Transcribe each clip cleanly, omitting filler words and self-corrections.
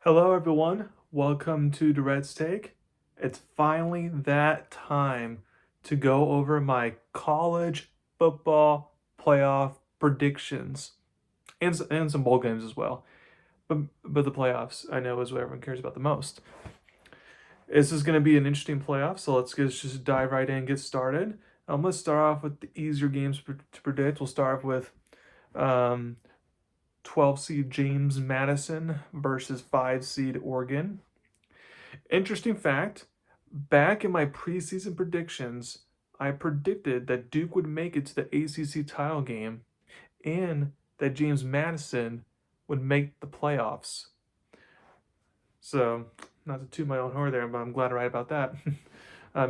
Hello, everyone. Welcome to Durrett's Take. It's finally that time to go over my college football playoff predictions and some bowl games as well. But the playoffs, I know, is what everyone cares about the most. This is going to be an interesting playoff, so just dive right in and get started. Let's start off with the easier games to predict. We'll start off with um, 12 seed James Madison versus 5 seed Oregon. Interesting fact, back in my preseason predictions, I predicted that Duke would make it to the ACC title game and that James Madison would make the playoffs. So, not to toot my own horn there, but I'm glad I right about that.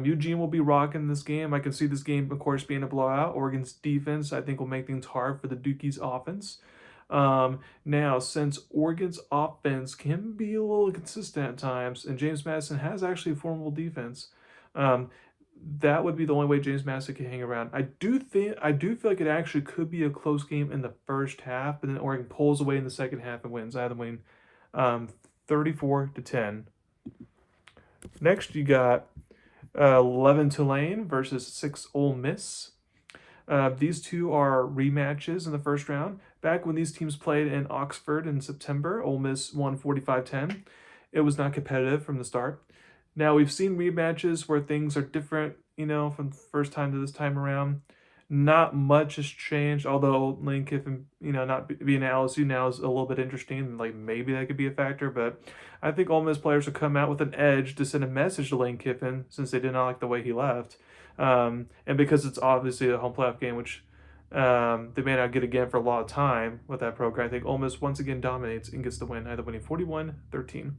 Eugene will be rocking this game. I can see this game, of course, being a blowout. Oregon's defense, I think, will make things hard for the Dukies' offense. Now, since Oregon's offense can be a little inconsistent at times, and James Madison has actually a formidable defense, um, that would be the only way James Madison can hang around. I do feel like it actually could be a close game in the first half, but then Oregon pulls away in the second half and wins. I have them winning 34-10. Next, you got 11 Tulane versus 6 Ole Miss. These two are rematches in the first round. Back when these teams played in Oxford in September, Ole Miss won 45-10. It was not competitive from the start. Now, we've seen rematches where things are different, from the first time to this time around. Not much has changed, although Lane Kiffin, not being at LSU now is a little bit interesting. Like, maybe that could be a factor, but I think Ole Miss players will come out with an edge to send a message to Lane Kiffin since they did not like the way he left. And because it's obviously a home playoff game, which they may not get again for a lot of time with that program, I think Ole Miss once again dominates and gets the win, either winning 41-13.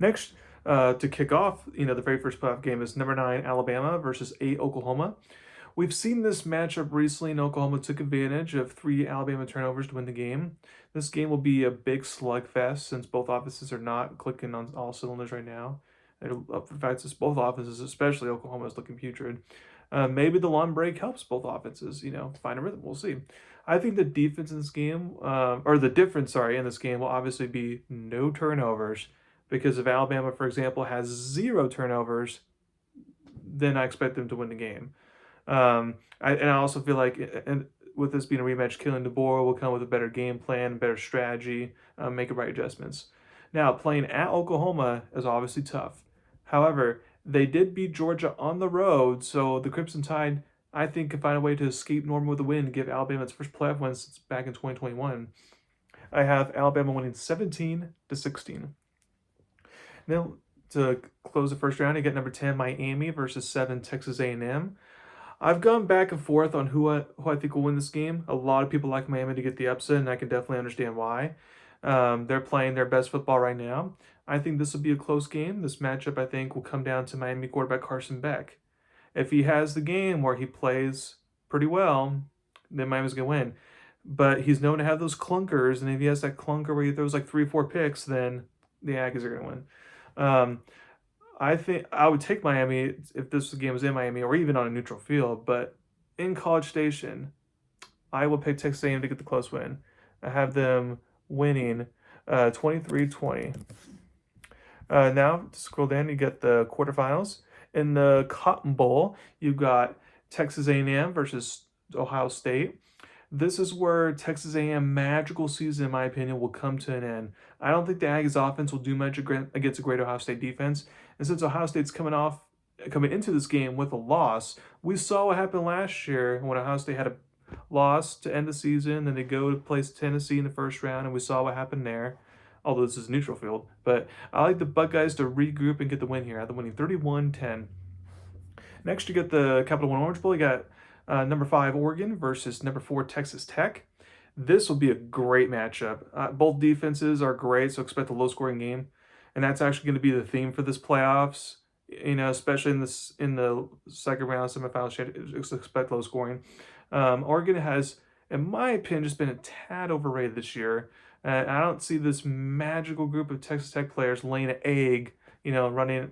Next, to kick off, the very first playoff game is number 9 Alabama versus 8 Oklahoma. We've seen this matchup recently, and Oklahoma took advantage of 3 Alabama turnovers to win the game. This game will be a big slugfest since both offenses are not clicking on all cylinders right now. In fact, it's both offenses, especially Oklahoma, is looking putrid. Maybe the long break helps both offenses, find a rhythm. We'll see. I think the defense in this game, or the difference, sorry, in this game will obviously be no turnovers. Because if Alabama, for example, has 0 turnovers, then I expect them to win the game. I also feel like, and with this being a rematch, Kalen DeBoer will come with a better game plan, better strategy, make the right adjustments. Now, playing at Oklahoma is obviously tough. However, they did beat Georgia on the road, so the Crimson Tide, I think, can find a way to escape Norman with a win and give Alabama its first playoff win since back in 2021. I have Alabama winning 17-16. Now, to close the first round, you get number 10 Miami versus 7 Texas A&M. I've gone back and forth on who I think will win this game. A lot of people like Miami to get the upset, and I can definitely understand why. They're playing their best football right now. I think this will be a close game. This matchup, I think, will come down to Miami quarterback Carson Beck. If he has the game where he plays pretty well, then Miami's going to win. But he's known to have those clunkers, and if he has that clunker where he throws like 3 or 4 picks, then the Aggies are going to win. I think I would take Miami if this game was in Miami or even on a neutral field, but in College Station, I will pick Texas A&M to get the close win. I have them winning 23-20. Now, to scroll down, you get the quarterfinals. In the Cotton Bowl, you've got Texas A&M versus Ohio State. This is where Texas A&M magical season, in my opinion, will come to an end. I don't think the Aggies offense will do much against a great Ohio State defense. And since Ohio State's coming into this game with a loss, we saw what happened last year when Ohio State had a loss to end the season, then they go to place Tennessee in the first round, and we saw what happened there. Although this is a neutral field, but I like the Buckeyes to regroup and get the win here. They're winning 31-10. Next, you get the Capital One Orange Bowl. You got number 5 Oregon versus number 4 Texas Tech. This will be a great matchup. Both defenses are great, so expect a low-scoring game, and that's actually going to be the theme for this playoffs. Especially in the second round semifinals, expect low scoring. Oregon has, in my opinion, just been a tad overrated this year. I don't see this magical group of Texas Tech players laying an egg, running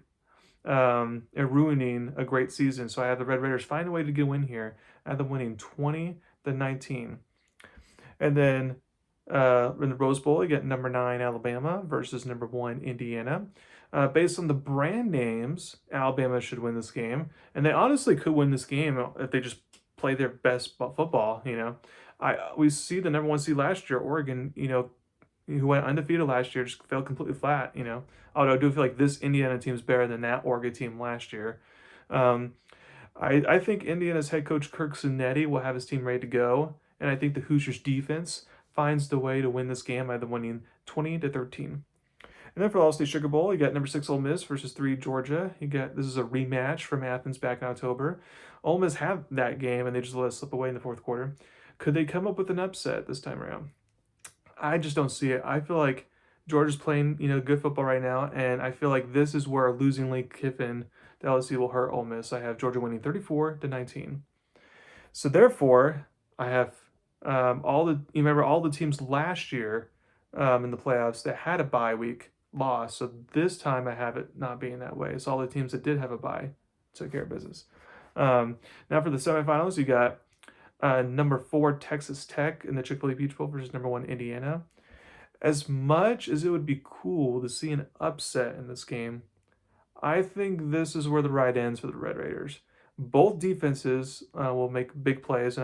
and ruining a great season. So I have the Red Raiders find a way to get a win here. I have them winning 20-19. And then In the Rose Bowl, you get number 9 Alabama versus number 1 Indiana. Based on the brand names, Alabama should win this game, and they honestly could win this game if they just play their best football. We see the number 1 seed last year, Oregon. Who went undefeated last year, just fell completely flat. Although I do feel like this Indiana team is better than that Oregon team last year. Um, I think Indiana's head coach Kirk Cinetti will have his team ready to go, and I think the Hoosiers defense finds the way to win this game by the winning 20-13. And then for the All State Sugar Bowl, you got number 6 Ole Miss versus 3 Georgia. This is a rematch from Athens back in October. Ole Miss had that game and they just let it slip away in the fourth quarter. Could they come up with an upset this time around? I just don't see it. I feel like Georgia's playing, good football right now, and I feel like this is where losing Lane Kiffin to LSU will hurt Ole Miss. I have Georgia winning 34-19. So therefore, I have you remember all the teams last year in the playoffs that had a bye week lost. So this time I have it not being that way. So all the teams that did have a bye took care of business. Now for the semifinals, you got number 4 Texas Tech in the Chick-fil-A Peach Bowl versus number 1 Indiana. As much as it would be cool to see an upset in this game, I think this is where the ride ends for the Red Raiders. Both defenses will make big plays,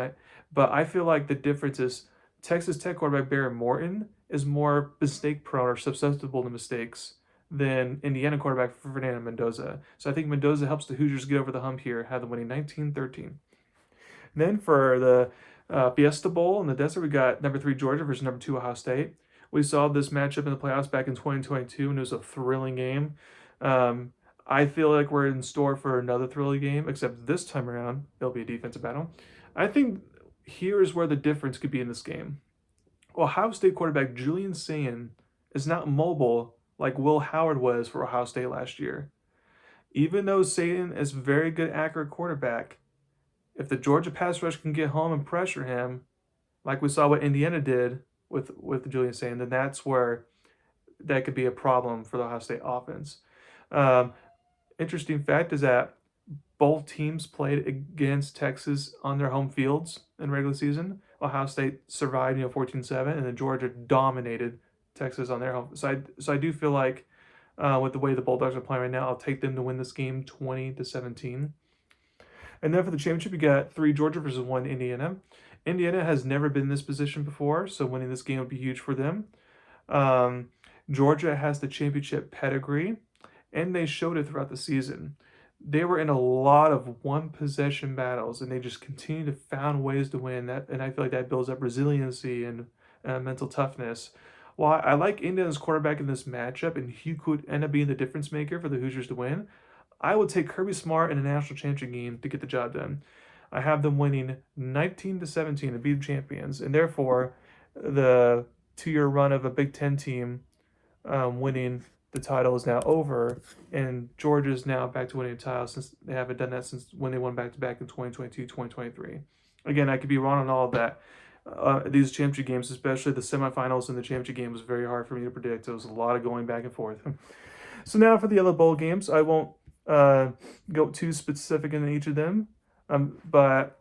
but I feel like the difference is Texas Tech quarterback Barry Morton is more mistake prone or susceptible to mistakes than Indiana quarterback Fernando Mendoza. So I think Mendoza helps the Hoosiers get over the hump here, have them winning 19-13. Then for the Fiesta Bowl in the desert, we got number 3 Georgia versus number 2 Ohio State. We saw this matchup in the playoffs back in 2022, and it was a thrilling game. I feel like we're in store for another thrilling game, except this time around, it'll be a defensive battle. I think here is where the difference could be in this game. Ohio State quarterback Julian Sayin is not mobile like Will Howard was for Ohio State last year. Even though Sayin is a very good, accurate quarterback, if the Georgia pass rush can get home and pressure him, like we saw what Indiana did with Julian Sayin, then that's where that could be a problem for the Ohio State offense. Interesting fact is that both teams played against Texas on their home fields in regular season. Ohio State survived, 14-7, and then Georgia dominated Texas on their home. So I do feel like with the way the Bulldogs are playing right now, I'll take them to win this game 20-17. And then for the championship, you got 3 Georgia versus 1 Indiana. Indiana has never been in this position before, so winning this game would be huge for them. Georgia has the championship pedigree, and they showed it throughout the season. They were in a lot of one-possession battles, and they just continue to find ways to win. And I feel like that builds up resiliency and mental toughness. While I like Indiana's quarterback in this matchup, and he could end up being the difference maker for the Hoosiers to win, I would take Kirby Smart in a national championship game to get the job done. I have them winning 19-17 to be the champions, and therefore the 2-year run of a Big Ten team winning the title is now over, and Georgia's now back to winning the title since they haven't done that since when they won back-to-back in 2022, 2023. Again, I could be wrong on all of that. These championship games, especially the semifinals and the championship game, was very hard for me to predict. There was a lot of going back and forth. So now for the other bowl games, I won't go too specific in each of them, but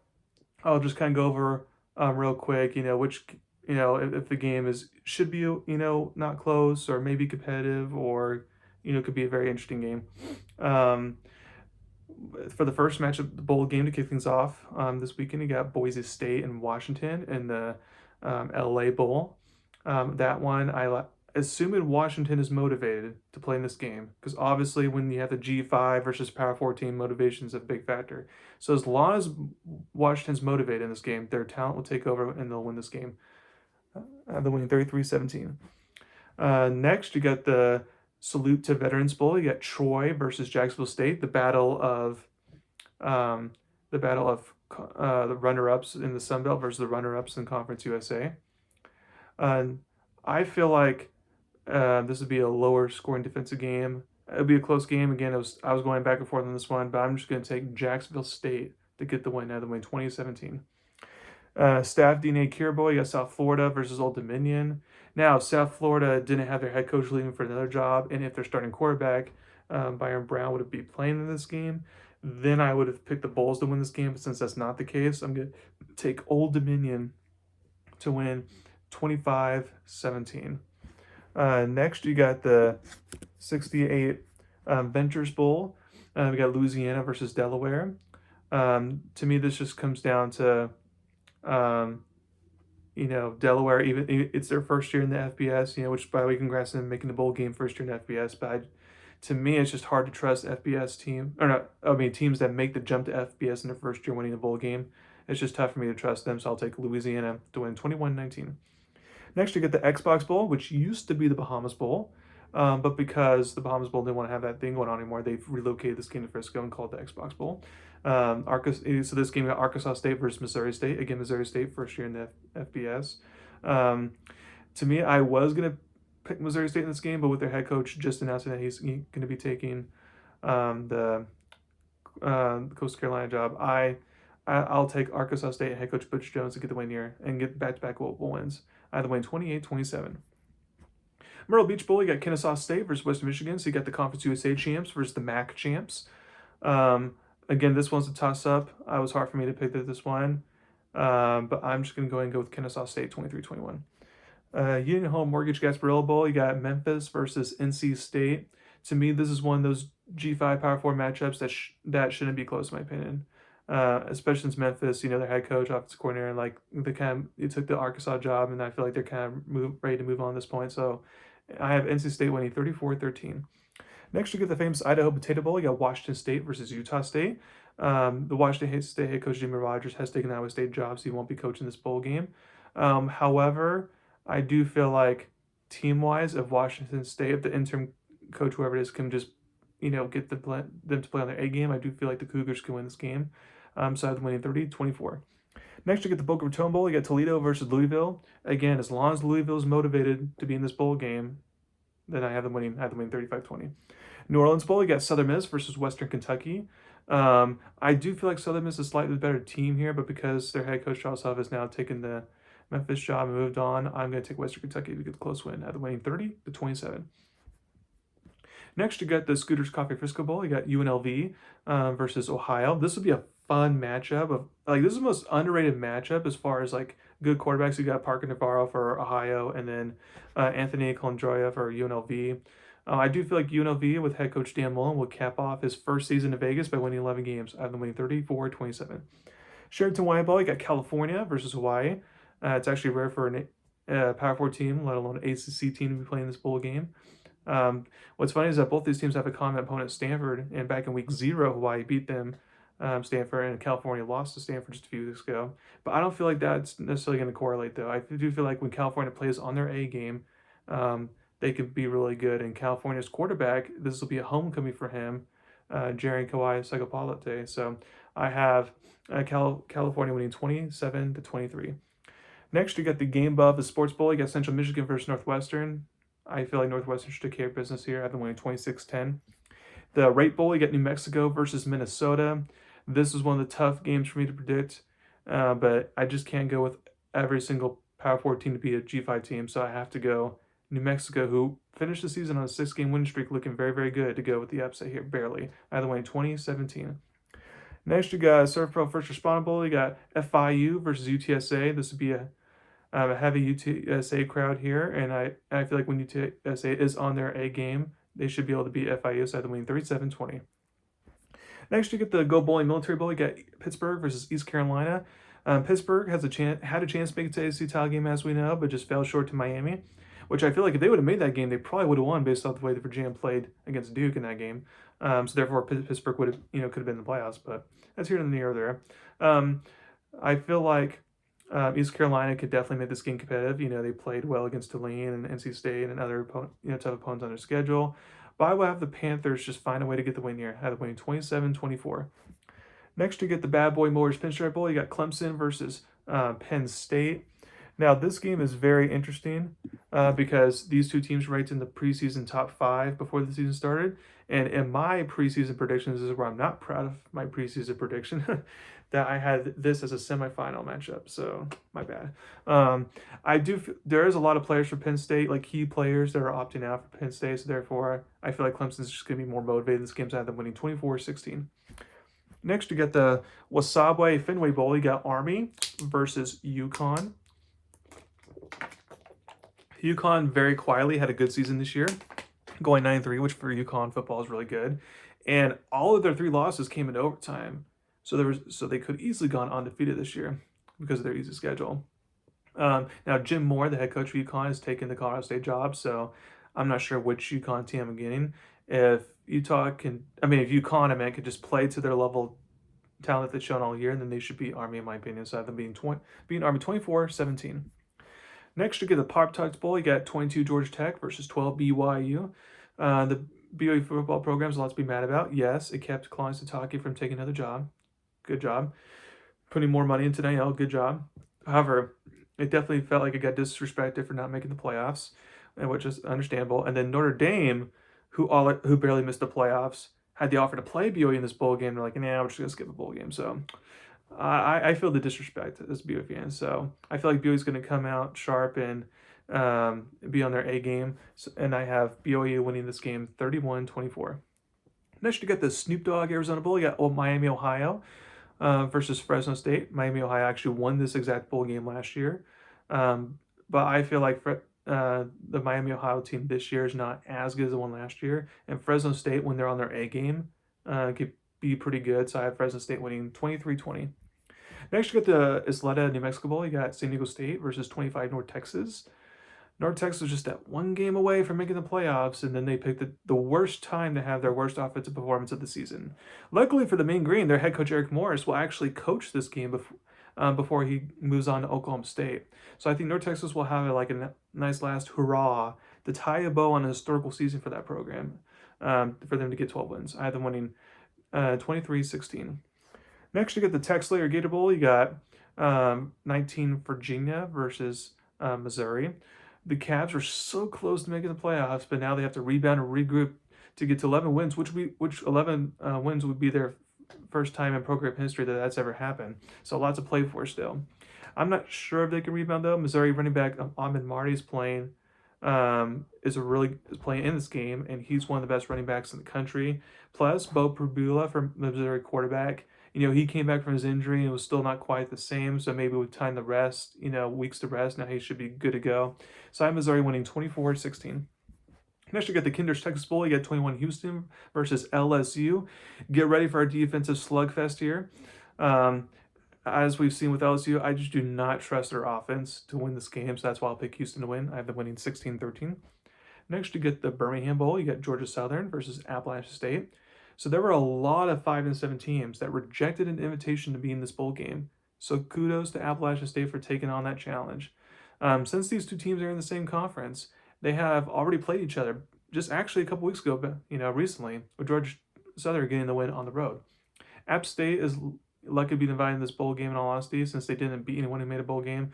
I'll just kind of go over real quick, which, if the game should be, not close or maybe competitive or, could be a very interesting game. For the first match of the bowl game to kick things off this weekend, you got Boise State and Washington in the LA Bowl. That one, assuming Washington is motivated to play in this game, because obviously when you have the G5 versus Power 4 team, motivation is a big factor. So as long as Washington's motivated in this game, their talent will take over and they'll win this game. They're winning 33-17. Next, you got the Salute to Veterans Bowl. You got Troy versus Jacksonville State, the battle of the runner-ups in the Sun Belt versus the runner-ups in Conference USA. I feel like this would be a lower scoring defensive game. It would be a close game. Again, I was going back and forth on this one, but I'm just going to take Jacksonville State to get the win. Now the win 2017. Staff DNA Cure Bowl, you got South Florida versus Old Dominion. Now, South Florida didn't have their head coach leaving for another job, and if their starting quarterback, Byron Brown, would have been playing in this game, then I would have picked the Bulls to win this game. But since that's not the case, I'm going to take Old Dominion to win 25-17. Next, you got the 68 Ventures Bowl. We got Louisiana versus Delaware. To me, this just comes down to, um, Delaware. Even it's their first year in the FBS. Which by the way, congrats on them making the bowl game first year in the FBS. But to me, it's just hard to trust FBS teams that make the jump to FBS in their first year winning the bowl game. It's just tough for me to trust them. So I'll take Louisiana to win 21-19. Next, you get the Xbox Bowl, which used to be the Bahamas Bowl. But because the Bahamas Bowl didn't want to have that thing going on anymore, they've relocated this game to Frisco and called it the Xbox Bowl. So this game got Arkansas State versus Missouri State. Again, Missouri State first year in the FBS. To me, I was going to pick Missouri State in this game, but with their head coach just announcing that he's going to be taking the Coastal Carolina job, I'll take Arkansas State head coach Butch Jones to get the win here and get back-to-back bowl wins. I had the win 28-27. Myrtle Beach Bowl, you got Kennesaw State versus Western Michigan. So you got the Conference USA champs versus the MAC champs. Again, this one's a toss-up. It was hard for me to pick this one. But I'm just going to go ahead and go with Kennesaw State 23-21. Union Home Mortgage Gasparilla Bowl, you got Memphis versus NC State. To me, this is one of those G5 Power 4 matchups that shouldn't be close, in my opinion. Especially since Memphis, their head coach, offensive coordinator, they took the Arkansas job, and I feel like they're kind of ready to move on at this point. So I have NC State winning 34-13. Next, you get the famous Idaho Potato Bowl. You got Washington State versus Utah State. The Washington State head coach Jimmy Rogers has taken the Iowa State job, so he won't be coaching this bowl game. However, I do feel like team-wise, if Washington State, if the interim coach, whoever it is, can just get them to play on their A game, I do feel like the Cougars can win this game. So I have them winning 30-24. Next, you get the Boca Raton Bowl. You got Toledo versus Louisville. Again, as long as Louisville is motivated to be in this bowl game, then I have them winning 35-20. New Orleans Bowl, you got Southern Miss versus Western Kentucky. I do feel like Southern Miss is a slightly better team here, but because their head coach Charles Huff has now taken the Memphis job and moved on, I'm going to take Western Kentucky to get the close win. I have them winning 30-27. Next, you got the Scooters Coffee Frisco Bowl. You got UNLV versus Ohio. This would be a fun matchup. This is the most underrated matchup as far as good quarterbacks. You got Parker Navarro for Ohio, and then Anthony Colandroya for UNLV. I do feel like UNLV with head coach Dan Mullen will cap off his first season in Vegas by winning 11 games. I have them winning 34-27. Sheraton Hawaii Bowl, you got California versus Hawaii. It's actually rare for a Power 4 team, let alone an ACC team, to be playing this bowl game. What's funny is that both these teams have a common opponent, Stanford, and back in week 0, Hawaii beat them, Stanford, and California lost to Stanford just a few weeks ago. But I don't feel like that's necessarily going to correlate, though. I do feel like when California plays on their A game, they could be really good. And California's quarterback, this will be a homecoming for him, Jerry Kawhi Sagapalate. So I have California winning 27-23. Next, you got the Game Buff, the Sports Bowl. You got Central Michigan versus Northwestern. I feel like Northwestern should take care of business here. I've been winning 26-10. The Rate Bowl, you got New Mexico versus Minnesota. This is one of the tough games for me to predict, but I just can't go with every single Power 4 team to be a G5 team, so I have to go New Mexico, who finished the season on a 6-game winning streak, looking very, very good, to go with the upset here, barely. I have them winning 20-17. Next, you got Surf Pro First Responder Bowl. You got FIU versus UTSA. This would be a heavy UTSA crowd here, and I feel like when UTSA is on their A game, they should be able to beat FIU, so I have them winning 37-20. Next, you get the Go Bowling Military Bowl. You got Pittsburgh versus East Carolina. Pittsburgh had a chance to make it to the ACC title game, as we know, but just fell short to Miami, which I feel like if they would have made that game, they probably would have won based off the way that Virginia played against Duke in that game. So therefore, Pittsburgh would have, could have been in the playoffs, but that's here and there. I feel like East Carolina could definitely make this game competitive. They played well against Tulane and NC State and other tough opponents on their schedule. But I will have the Panthers just find a way to get the win here. I have the winning 27-24. Next, you get the Bad Boy Mowers Pinstripe Bowl. You got Clemson versus Penn State. Now, this game is very interesting because these two teams ranked in the preseason top 5 before the season started. And in my preseason predictions, this is where I'm not proud of my preseason prediction, that I had this as a semifinal matchup. So, my bad. There is a lot of players for Penn State, like key players that are opting out for Penn State. So, therefore, I feel like Clemson's just going to be more motivated in this game. So, I have them winning 24-16. Next, you get the Wasabwe Fenway Bowl. You got Army versus UConn. UConn very quietly had a good season this year, going 9-3, which for UConn football is really good. And all of their 3 losses came in overtime. So they could easily gone undefeated this year because of their easy schedule. Now Jim Moore, the head coach of UConn, has taken the Colorado State job, so I'm not sure which UConn team I'm getting. If UConn, could just play to their level talent they've shown all year, then they should beat Army, in my opinion. So I have them beating Army 24-17. Next, you get the Pop Tarts Bowl. You got 22 Georgia Tech versus 12 BYU. The BYU football program is a lot to be mad about. Yes, it kept Kalani Sitake from taking another job. Good job. Putting more money into NIL. Good job. However, it definitely felt like it got disrespected for not making the playoffs, which is understandable. And then Notre Dame, who barely missed the playoffs, had the offer to play BYU in this bowl game. They're like, nah, we're just going to skip a bowl game. So I feel the disrespect as BYU fans. So I feel like BYU's going to come out sharp and be on their A game. And I have BYU winning this game 31-24. Next, you get the Snoop Dogg Arizona Bowl. You got Miami, Ohio versus Fresno State. Miami, Ohio actually won this exact bowl game last year. But I feel like the Miami, Ohio team this year is not as good as the one last year. And Fresno State, when they're on their A game, could be pretty good. So I have Fresno State winning 23-20. Next, you got the Isleta, New Mexico Bowl. You got San Diego State versus 25 North Texas. North Texas was just that one game away from making the playoffs, and then they picked the worst time to have their worst offensive performance of the season. Luckily for the Mean Green, their head coach Eric Morris will actually coach this game before he moves on to Oklahoma State. So I think North Texas will have a nice last hurrah to tie a bow on a historical season for that program, for them to get 12 wins. I have them winning 23-16. Next, you get the Tech Slayer Gator Bowl. You got 19 Virginia versus Missouri. The Cavs were so close to making the playoffs, but now they have to rebound and regroup to get to 11 wins, which 11 wins would be their first time in program history that's ever happened. So lots to play for still. I'm not sure if they can rebound though. Missouri running back Ahmed Marty is playing in this game, and he's one of the best running backs in the country. Plus, Bo Perbula from Missouri quarterback. He came back from his injury and was still not quite the same. So maybe with time to rest, weeks to rest, now he should be good to go. So I have Missouri winning 24-16. Next, you got the Kinder's Texas Bowl. You got 21 Houston versus LSU. Get ready for our defensive slugfest here. As we've seen with LSU, I just do not trust their offense to win this game. So that's why I'll pick Houston to win. I have them winning 16-13. Next, you get the Birmingham Bowl. You got Georgia Southern versus Appalachian State. So there were a lot of 5-7 teams that rejected an invitation to be in this bowl game. So kudos to Appalachian State for taking on that challenge. Since these two teams are in the same conference, they have already played each other just actually a couple weeks ago, but recently, with Georgia Southern getting the win on the road. App State is lucky to be invited in this bowl game in all honesty, since they didn't beat anyone who made a bowl game.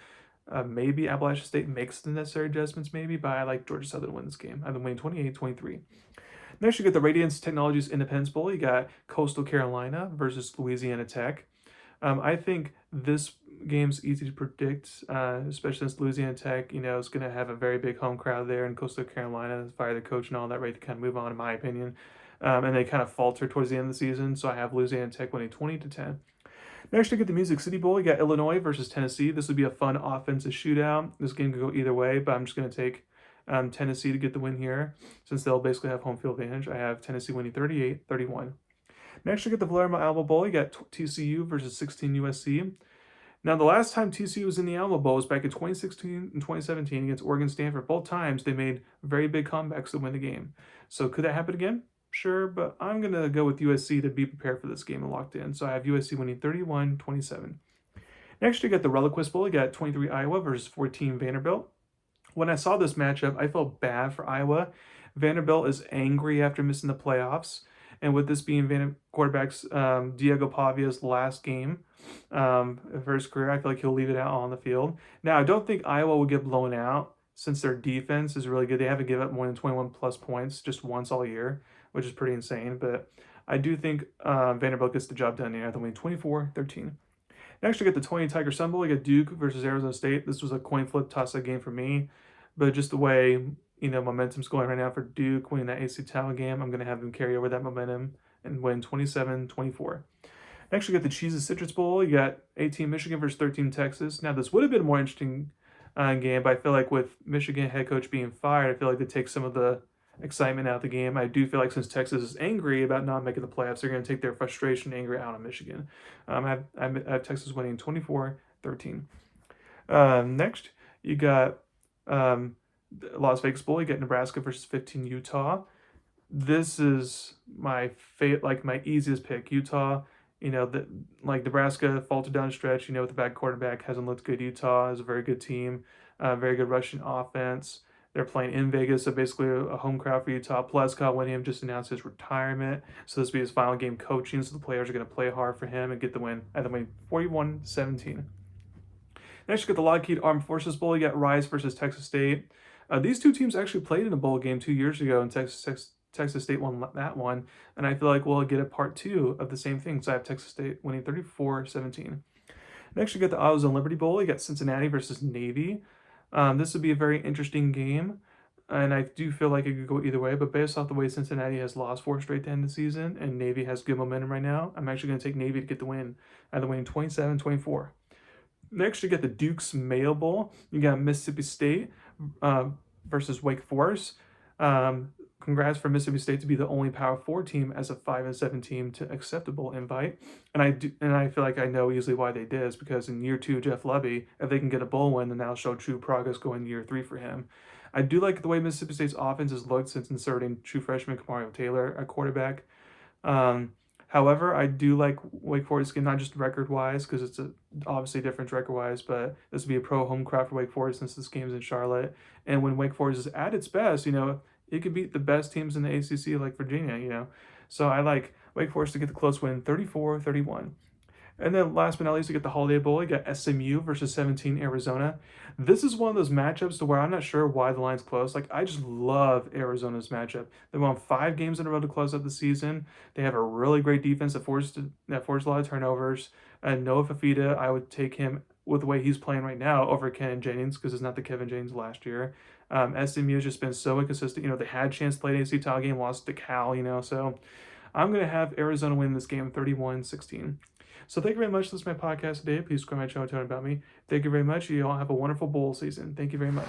Maybe Appalachian State makes the necessary adjustments, but I like Georgia Southern to win this game. I've been winning 28-23. Next, you get the Radiance Technologies Independence Bowl. You got Coastal Carolina versus Louisiana Tech. I think this game's easy to predict, especially since Louisiana Tech, is going to have a very big home crowd there, and Coastal Carolina fired the coach and all that, ready to kind of move on, in my opinion. And they kind of falter towards the end of the season, so I have Louisiana Tech winning 20-10. Next, you get the Music City Bowl. You got Illinois versus Tennessee. This would be a fun offensive shootout. This game could go either way, but I'm just going to take Tennessee to get the win here, since they'll basically have home field advantage. I have Tennessee winning 38-31. Next, you get the Palermo Alamo Bowl. You got TCU versus 16 USC. Now, the last time TCU was in the Alamo Bowl was back in 2016 and 2017 against Oregon Stanford. Both times, they made very big comebacks to win the game. So could that happen again? Sure, but I'm going to go with USC to be prepared for this game and locked in. So I have USC winning 31-27. Next, you got the Reliquist Bowl. You got 23 Iowa versus 14 Vanderbilt. When I saw this matchup, I felt bad for Iowa. Vanderbilt is angry after missing the playoffs. And with this being quarterback's Diego Pavia's last game for his career, I feel like he'll leave it out on the field. Now, I don't think Iowa will get blown out since their defense is really good. They haven't given up more than 21-plus points just once all year, which is pretty insane. But I do think Vanderbilt gets the job done here. They'll win 24-13. Next, we get the 20 Tiger Sun Bowl. You got Duke versus Arizona State. This was a coin flip toss-up game for me. But just the way, momentum's going right now for Duke winning that AC title game, I'm going to have them carry over that momentum and win 27-24. Next, we got the Cheez-It Citrus Bowl. You got 18 Michigan versus 13 Texas. Now, this would have been a more interesting game. But I feel like with Michigan head coach being fired, I feel like they take some of the excitement out of the game. I do feel like since Texas is angry about not making the playoffs, they're going to take their frustration and anger out on Michigan. I have Texas winning 24-13. Next, you got Las Vegas Bowl. You get Nebraska versus 15 Utah. This is my my easiest pick. Utah, like Nebraska faltered down the stretch. With the bad quarterback, hasn't looked good. Utah is a very good team, very good rushing offense. They're playing in Vegas, so basically a home crowd for Utah. Plus, Kyle Whittingham just announced his retirement, so this will be his final game coaching. So the players are going to play hard for him and get the win. At the win, 41-17. Next, you got the Lockheed Armed Forces Bowl. You got Rice versus Texas State. These two teams actually played in a bowl game 2 years ago, and Texas State won that one. And I feel like we'll get a part two of the same thing. So I have Texas State winning 34-17. Next, you got the Iowa and Liberty Bowl. You got Cincinnati versus Navy. This would be a very interesting game. And I do feel like it could go either way, but based off the way Cincinnati has lost 4 straight to end the season and Navy has good momentum right now, I'm actually going to take Navy to get the win. Either winning 27-24. Next, you get the Duke's Mayo Bowl. You got Mississippi State versus Wake Forest. Congrats for Mississippi State to be the only Power 4 team as a 5-7 team to accept a bowl invite. And I feel like I know easily why they did. Is because in year 2, Jeff Lebby, if they can get a bowl win, then that'll show true progress going year 3 for him. I do like the way Mississippi State's offense has looked since inserting true freshman Kamario Taylor at quarterback. However, I do like Wake Forest, not just record-wise, because it's obviously a difference record-wise, but this would be a pro home crowd for Wake Forest since this game's in Charlotte. And when Wake Forest is at its best, it could beat the best teams in the ACC like Virginia, So I like Wake Forest to get the close win, 34-31. And then last but not least, you get the Holiday Bowl. You got SMU versus 17 Arizona. This is one of those matchups to where I'm not sure why the line's close. Like, I just love Arizona's matchup. They won 5 games in a row to close out the season. They have a really great defense that forced a lot of turnovers. Noah Fafita, I would take him with the way he's playing right now over Kevin Jennings because it's not the Kevin Jennings last year. SMU has just been so inconsistent. They had a chance to play an AC title game, lost to Cal, so I'm going to have Arizona win this game 31-16. So thank you very much. This is my podcast today. Please subscribe to my channel, tell me about me. Thank you very much. You all have a wonderful bowl season. Thank you very much.